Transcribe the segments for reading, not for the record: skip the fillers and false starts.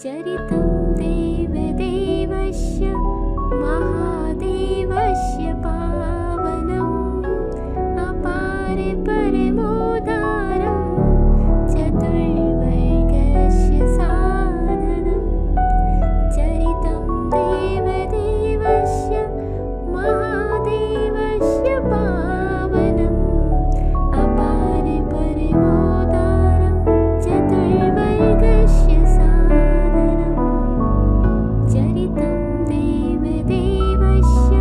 चरितं देवदेवस्य महादेवस्य पावनम् अपारे परमोदारं चतुर्वर्गस्य साधनं। चरितं देवदेवस्य महादेवस्य पावनम् अपारे परमोदारं चतुर्वर्गस्य साधनं। चरितं देवदेवस्य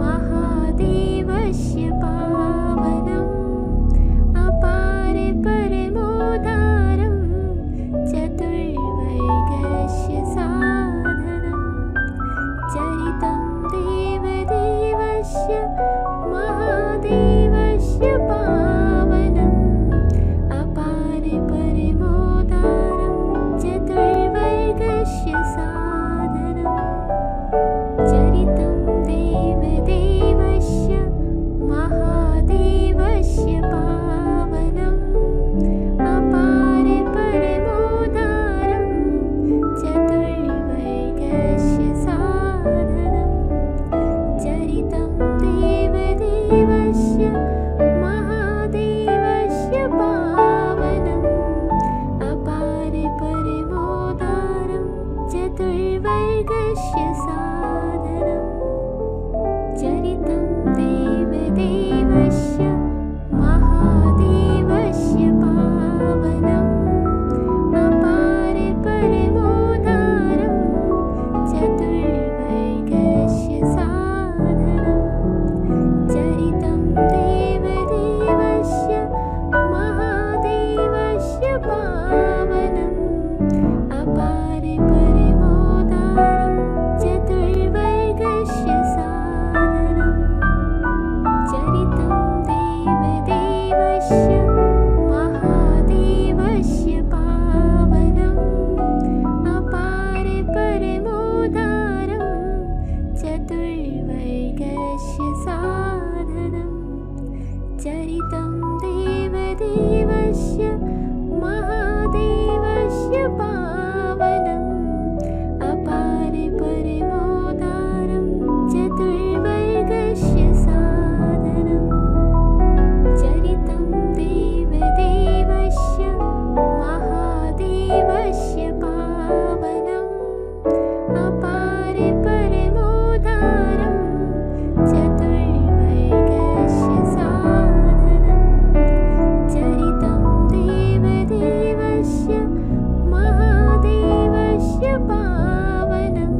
महादेवस्य पावनम् अपारे परमोदारं चतुर्वर्गस्य साधनं। चरितं देवदेवस्य महादेवस्य पावनम् अपारे परमोदारं चतुर्वर्गस्य साधनं। चरितं देवदेवस्य महादेवस्य पावनम् अपारे परमोदारं चतुर्वर्गस्य साधनं। चरितं देवदेवस्य महादेवस्य पावनम् अपारे परमोदारं चतुर्वर्गस्य साधनं। चरितं देवदेवस्य महादेवस्य पावनम् अपारे परमोदारं चतुर्वर्गस्य साधनं। चरितं देवदेवस्य महादेवस्य पावनम् अपारे परमोदारं चतुर्वर्गस्य साधनं। चरितं देवदेवस्य महादेवस्य पावनम् अपारे परमोदारं चतुर्वर्गस्य साधनं। चरितं देवदेवस्य महादेवस्य पावनम् अपारे परमोदारं चतुर्वर्गस्य साधनं। चरितं देवदेवस्य महादेवस्य पावनम् अपारे परमोदारं चतुर्वर्गस्य साधनं। चरितं देवदेवस्य महादेवस्य पावनम्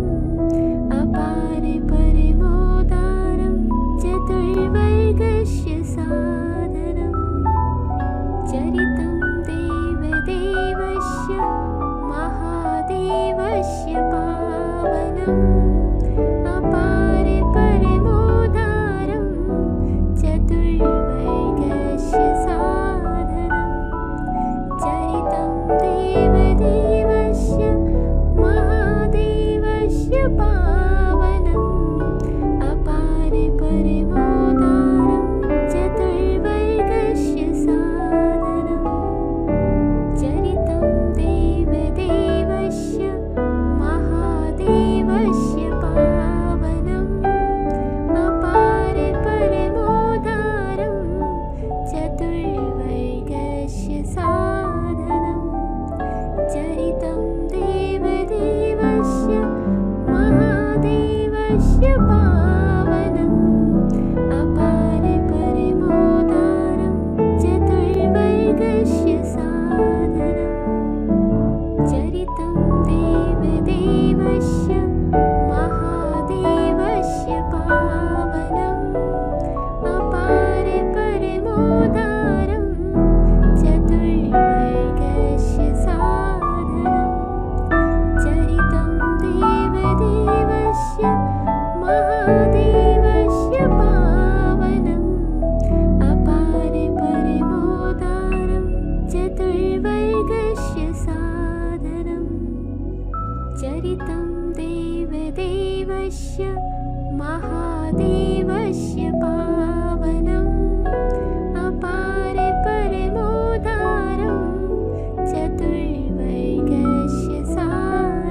अपारे परमोदारं चतुर्वर्गस्य साधनं। चरितं देवदेवस्य महादेवस्य पावनम् अपारे परमोदारं चतुर्वर्गस्य साधनं। चरितं देवदेवस्य महादेवस्य पावनम् अपारे परमोदारं चतुर्वर्गस्य साधनं। चरितं देवदेवस्य महादेवस्य पावनम् अपारे परमोदारं चतुर्वर्गस्य साधनं। चरितं देवदेवस्य महादेवस्य पावनम् अपारे परमोदारं चतुर्वर्गस्य साधनं। चरितं देवदेवस्य महादेवस्य पावनम् अपारे परमोदारं चतुर्वर्गस्य साधनं। चरितं देवदेवस्य महादेवस्य पावनम् अपारे परमोदारं चतुर्वर्गस्य साधनं। चरितं देवदेवस्य महादेवस्य पावनम् अपारे परमोदारं चतुर्वर्गस्य साधनं।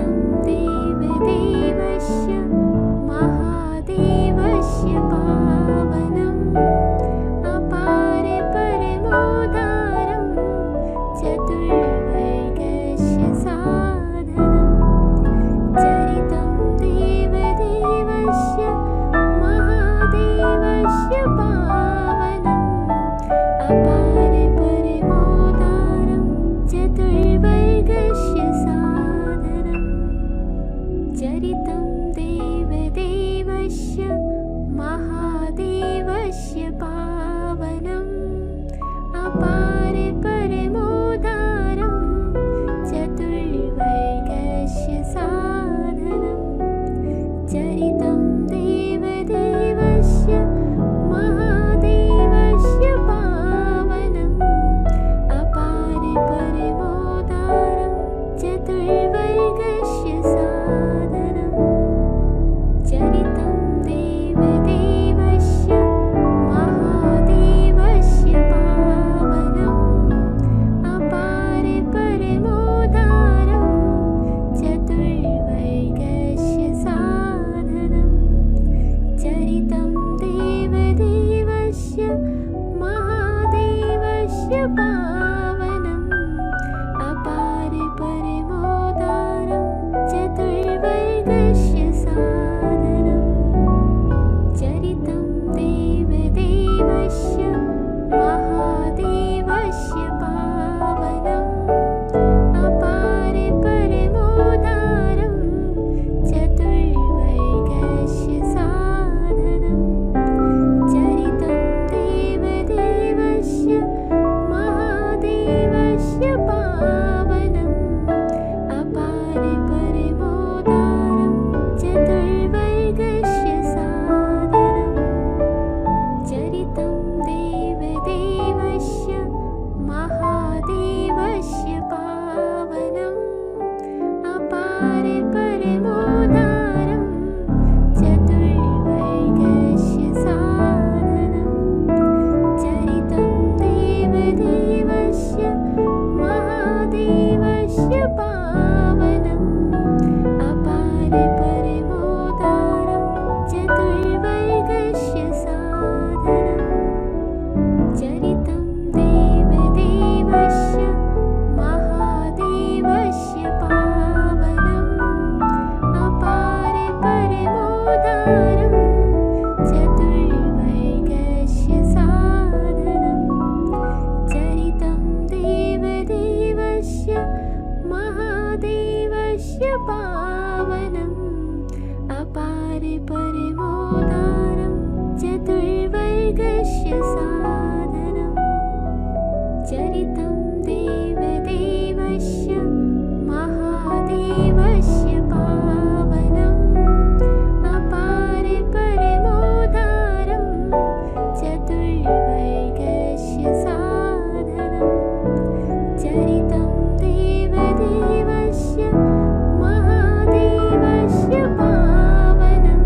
चरितं देवदेवस्य महादेवस्य पावनम् अपारे परमोदारं चतुर्वर्गस्य साधनम् चरितं देवदेवस्य महादेवस्य पावनम् अपारे परमोदारं चतुर्वर्गस्य साधनम् चरितं देवदेवस्य महादेवस्य पावनम् अपारे परमोदारं चतुर्वर्गस्य साधनम् चरितं देवदेवस्य महादेवस्य पावनम् अपारे परमोदारं चतुर्वर्गस्य साधनम् चरितं देवदेवस्य महादेवस्य पावनम् अपारे परमोदारं चतुर्वर्गस्य साधनम् चरितं देवदेवस्य महादेवस्य पावनम् अपारे परमोदारं चतुर्वर्गस्य साधनम् चरितं देवदेवस्य महादेवस्य पावनम् अपारे परमोदारं चतुर्वर्गस्य साधनम् चरितं देवदेवस्य महादेवस्य पावनम् अपारे परमोदारं चतुर्वर्गस्य साधनम् चरितं देवदेवस्य महादेवस्य पावनम् अपारे परमोदारं चतुर्वर्गस्य साधनम् चरितं देवदेवस्य महादेवस्य पावनम् अपारे परमोदारं चतुर्वर्गस्य साधनम् चरितं देवदेवस्य महादेवस्य पावनम् अपारे परमोदारं चतुर्वर्गस्य साधनम् चरितं देवदेवस्य महादेवस्य पावनम् अपारे परमोदारं चतुर्वर्गस्य साधनम् चरितं देवदेवस्य महादेवस्य पावनम् अपारे परमोदारं चतुर्वर्गस्य साधनम् चरितं देवदेवस्य महादेवस्य पावनम्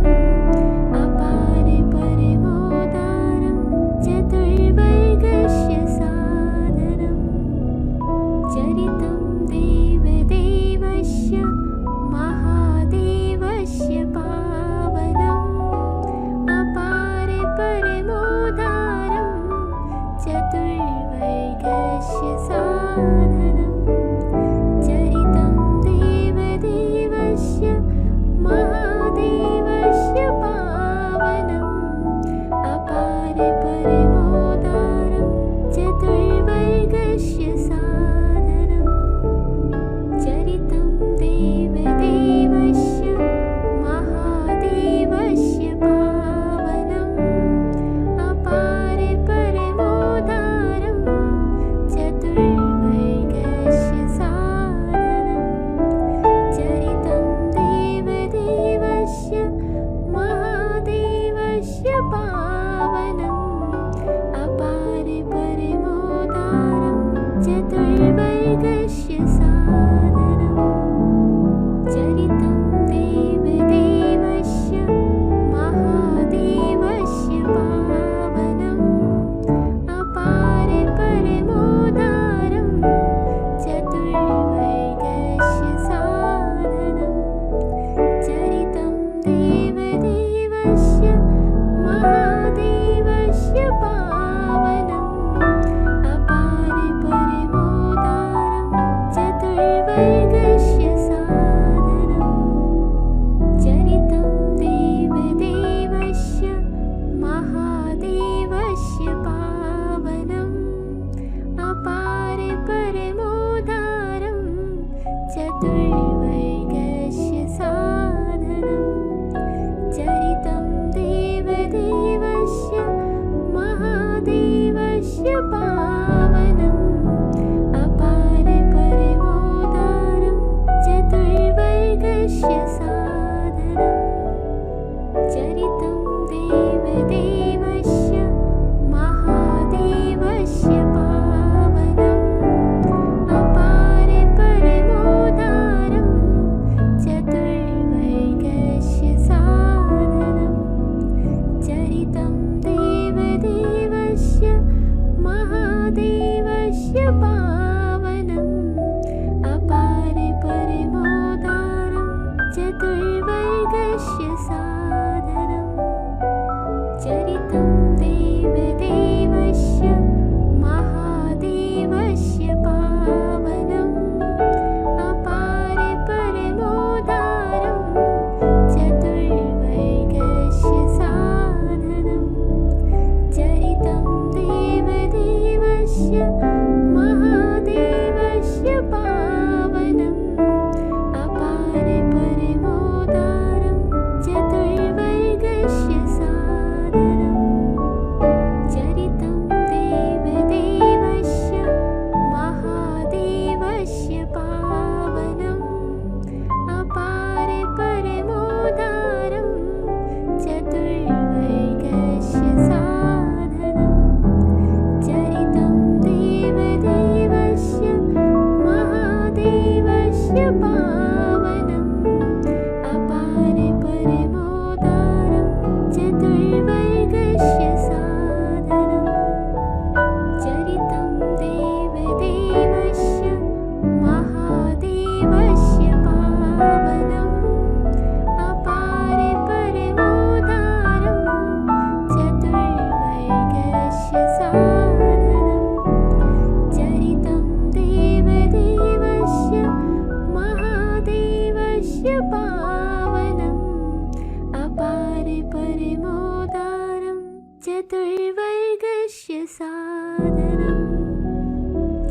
चतुर्वर्गस्य साधनं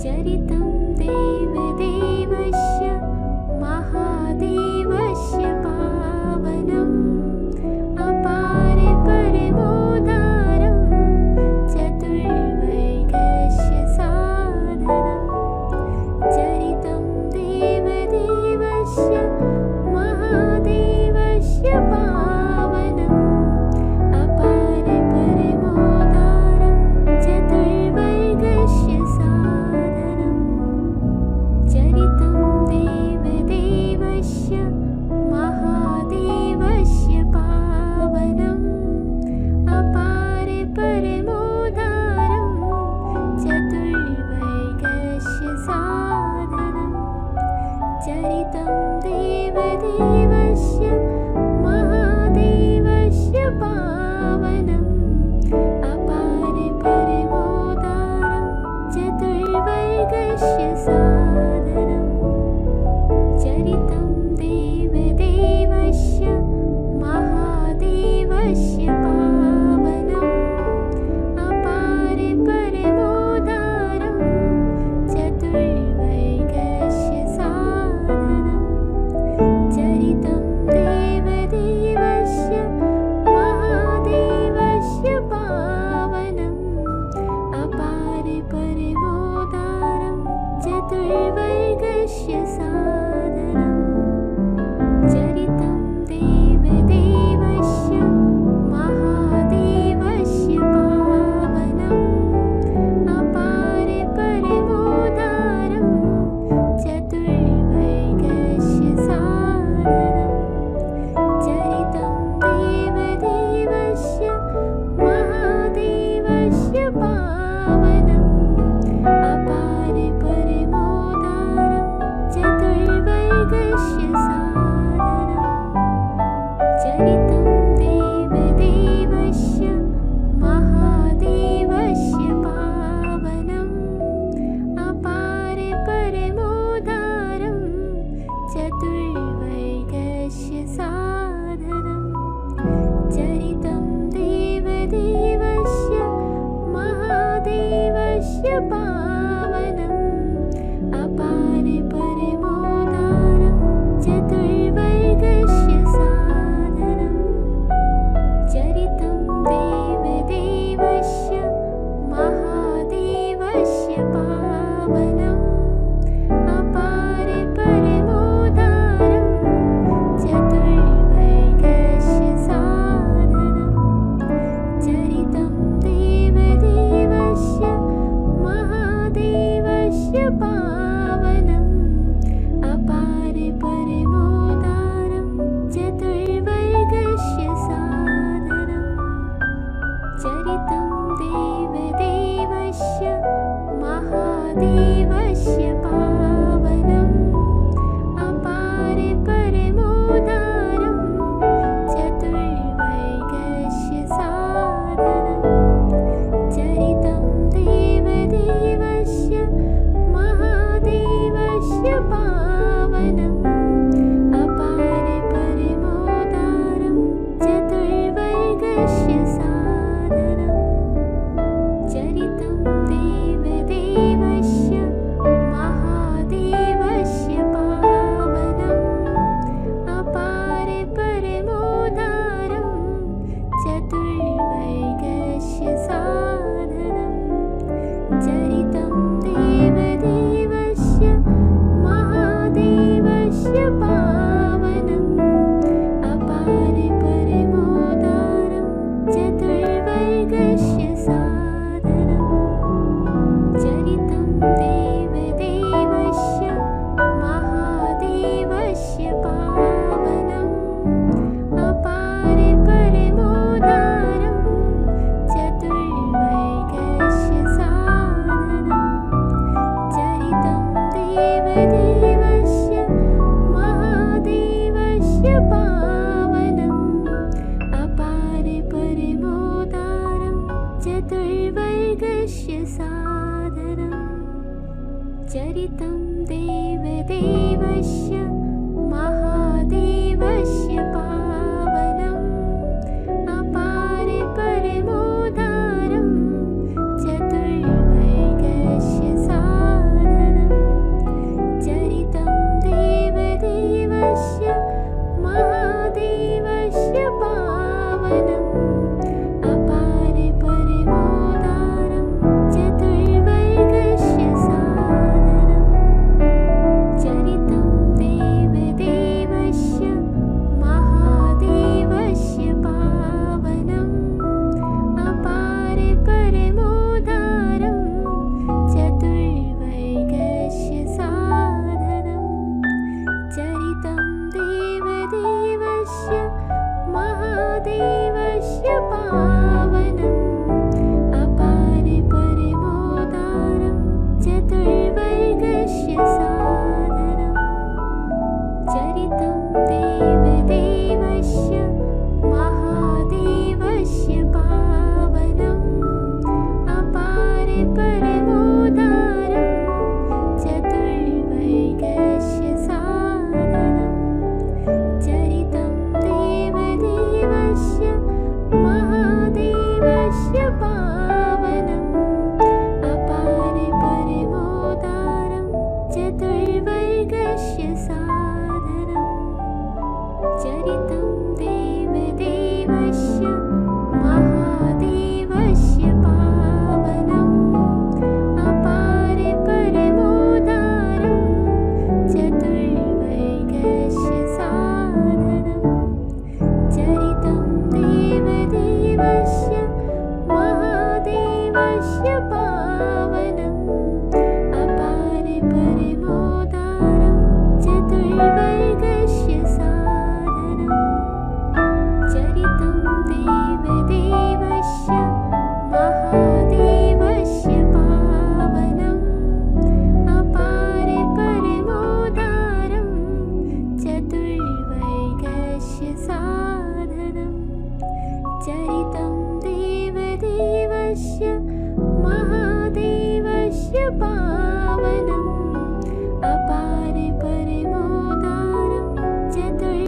चरितं देवदेवस्य महादेवस्य पावनम् अपार परमोदारं चतुर्वर्गस्य साधनं चरितं देवदेवस्य महादेवस्य पावनम् अपार परमोदारं चतुर्वर्गस्य साधनं चरितं देवदेवस्य महादेवस्य पावनम् अपार परमोदारं चतुर्वर्गस्य साधनं चरितं देवदेवस्य महादेवस्य पावनम् अपार परमोदारं चतुर्वर्गस्य साधनं चरितं देवदेवस्य महादेवस्य पावनम् अपार परमोदारं चतुर्वर्गस्य साधनं चरितं देवदेवस्य महादेवस्य पावनम् अपार परमोदारं चतुर्वर्गस्य साधनं चरितं देवदेवस्य महादेवस्य पावनम् अपार परमोदारं चतुर्वर्गस्य साधनं चरितं देवदेवस्य महादेवस्य पावनम् अपार परमोदारं चतुर्वर्गस्य साधनं चरितं देवदेवस्य महादेवस्य पावनम् अपार परमोदारं चतुर्वर्गस्य साधनं चरितं देवदेवस्य महादेवस्य पावनम् अपार परमोदारं चतुर्वर्गस्य साधनं चरितं देवदेवस्य महादेवस्य पावनम् अपार परमोदारं चतुर्वर्गस्य साधनं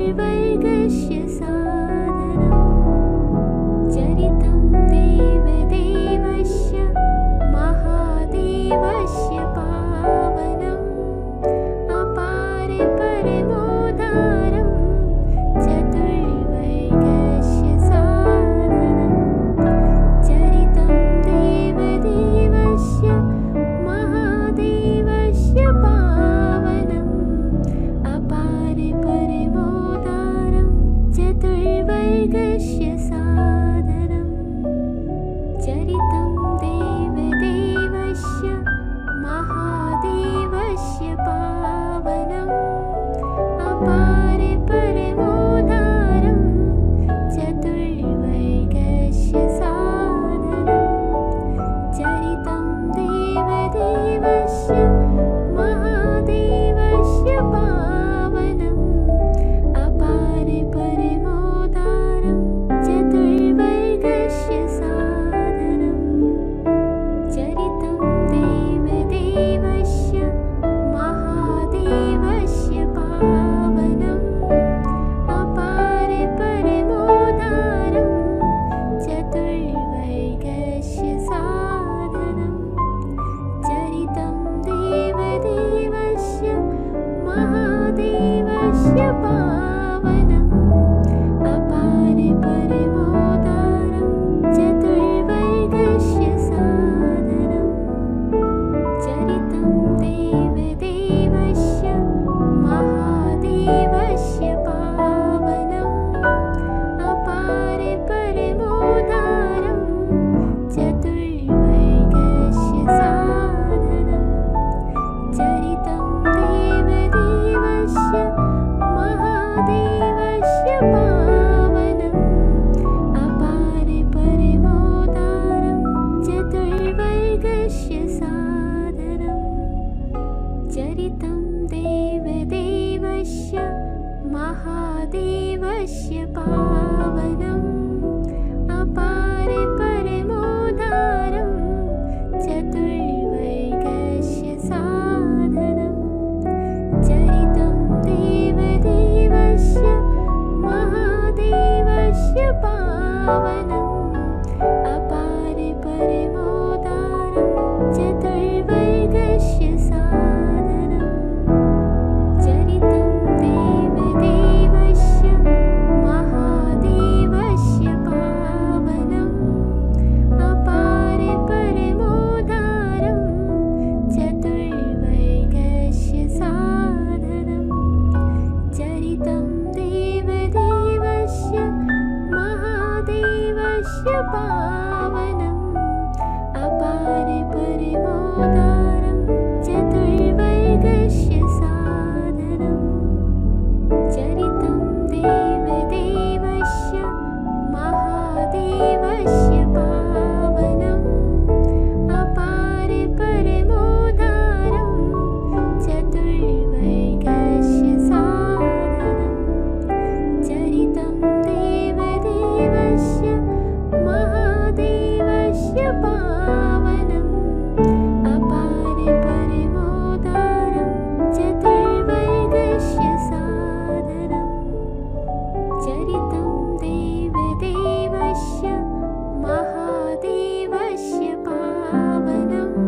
चतुर्वर्गस्य साधनम् चरितं देवदेवस्य महादेवस्य पावनम् अपारे परमोदारं चतुर्वर्गस्य साधनम् चरितं देवदेवस्य महादेवस्य पावनम् अपारे परमोदारं चतुर्वर्गस्य साधनम् चरितं देवदेवस्य महादेवस्य पावनम् अपारे परमोदारं चतुर्वर्गस्य साधनम् चरितं देवदेवस्य महादेवस्य पावनम् अपारे परमोदारं चतुर्वर्गस्य साधनम् चरितं देवदेवस्य महादेवस्य पावनम् अपारे परमोदारं चतुर्वर्गस्य साधनम् चरितं देवदेवस्य महादेवस्य पावनम् अपारे परमोदारं चतुर्वर्गस्य साधनम् चरितं देवदेवस्य महादेवस्य पावनम् अपारे परमोदारं चतुर्वर्गस्य साधनम् चरितं देवदेवस्य महादेवस्य पावनम् अपारे परमोदारं चतुर्वर्गस्य साधनम् चरितं देवदेवस्य महादेवस्य पावनम् अपारे परमोदारं चतुर्वर्गस्य साधनम् चरितं देवदेवस्य महादेवस्य पावनम् अपारे परमोदारं चतुर्वर्गस्य साधनम् चरितं देवदेवस्य महादेवस्य पावनम् अपारे परमोदारं चतुर्वर्गस्य साधनम् चरितं देवदेवस्य महादेवस्य पावनम् अपारे परमोदारं चतुर्वर्गस्य साधनम् चरितं देवदेवस्य महादेवस्य पावनम् अपारे परमोदारं चतुर्वर्गस्य साधनम् चरितं देवदेवस्य महादेवस्य पावनम् अपारे परमोदारं चतुर्वर्गस्य साधनम् चरितं देवदेवस्य महादेवस्य पावनम्